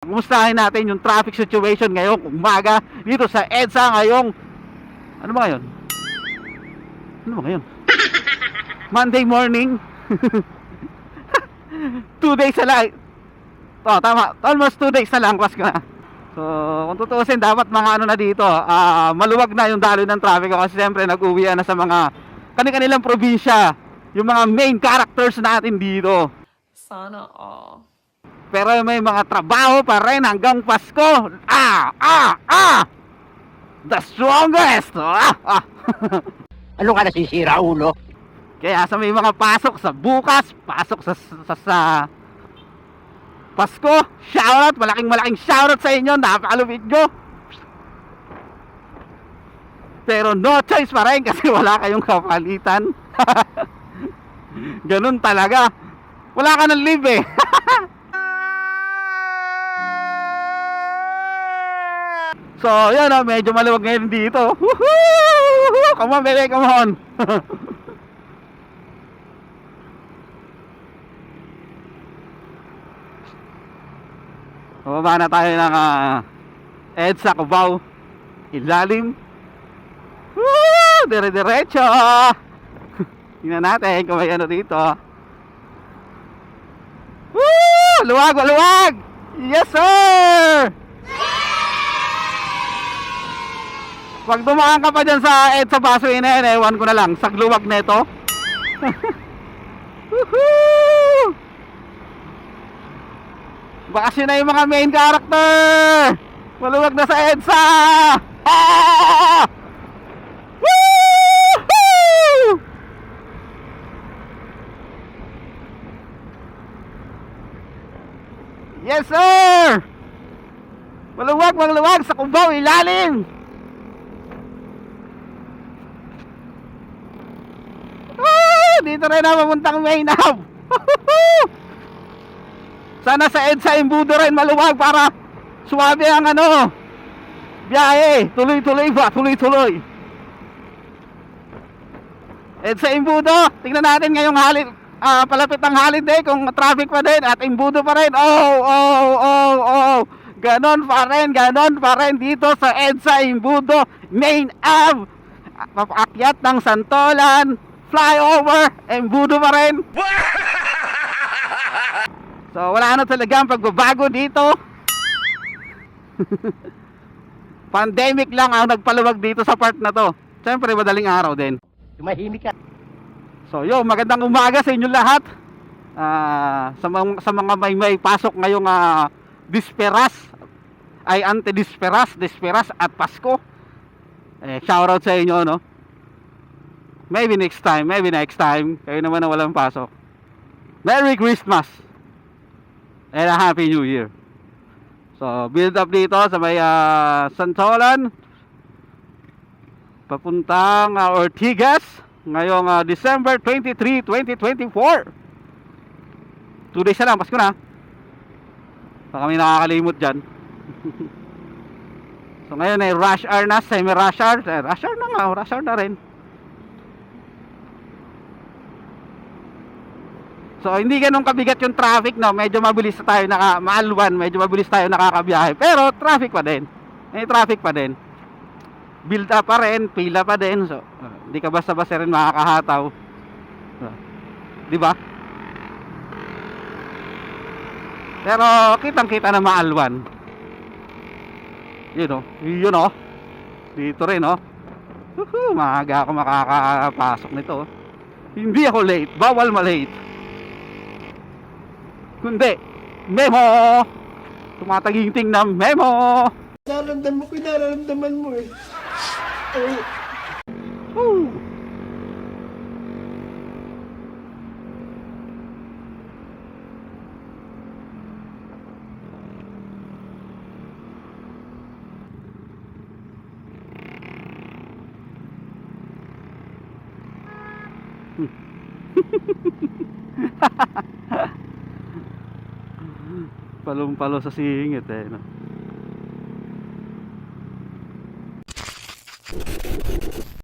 Kumustahin natin yung traffic situation ngayong umaga dito sa EDSA ngayong ano ba ngayon? Ano ba ngayon? Monday morning. 2 days na lang. Oh, tama. Almost 2 days na lang, Pasko na. So, kung tutuusin, dapat mga ano na dito, maluwag na yung daloy ng traffic kasi siyempre nag-uwian na sa mga kanilang probinsya, yung mga main characters natin dito. Sana all. Pero may mga trabaho pa rin hanggang Pasko. The strongest. Ano ka nasisira, ulo? Kaya sa may mga pasok sa bukas, pasok sa Pasko, shoutout, malaking shoutout sa inyo, napakalupit nyo. Pero no choice pa rin kasi wala kayong kapalitan. Ganun talaga. Wala ka ng leave eh. So, yun medyo maluwag ngayon dito. Woohoo! Come on, baby, come on. Pababa na tayo ng EDSA Cubao. Ilalim. Woo! Dire-diretso. Tingnan natin kung may ano dito. Woo! Luwag, luwag! Yes, sir! Pag dumaan ka pa dyan sa EDSA Busway na yan, ewan ko na lang, sagluwag na ito. Woohoo! Bakasyon na yung mga main character! Maluwag na sa EDSA! Woohoo! Yes, sir! Maluwag sa Cubao, ilalim! Dito rin na mapuntang main hub. Sana sa EDSA Imbudo rin maluwag para suwabe ang ano biyahe, tuloy-tuloy ba, tuloy-tuloy. EDSA Imbudo, tingnan natin ngayong palapit ng holiday kung traffic pa din at Imbudo pa rin. Ganon pa rin dito sa EDSA Imbudo main hub. Papakyat ng Santolan flyover, Imbudo pa rin. So wala na talagang pagbabago dito. Pandemic lang ang nagpaluwag dito sa part na to. Siyempre madaling araw din. Tumahimik ka. So yo, magandang umaga sa inyo lahat. Sa mga may pasok ngayong Disperas ay Antidisperas, Disperas at Pasko. Shoutout sa inyo, no? Maybe next time. Kayo naman na walang pasok. Merry Christmas and a Happy New Year. So, build up dito sa may Santolan papuntang Ortigas ngayong December 23, 2024. 2 days na lang, Pasko na. Baka may nakakalimot dyan. So, ngayon ay rush hour na, semi-rush hour. Rush hour na rin. So hindi ganun kabigat yung traffic, no. Medyo mabilis tayo maalwan, medyo mabilis tayo nakakabiyahe. Pero traffic pa din. May traffic pa din. Build up pa rin, pila pa din. So hindi ka basta-basta rin makakahataw. So, di ba? Pero kitang-kita na maalwan. Yun oh. Dito rin oh. Maaga ako makakapasok nito. Hindi ako late, bawal ma-late. Kundi, memo! Tumataginting na memo! Nararamdaman mo eh. Woo! Palong-palo sa singit no?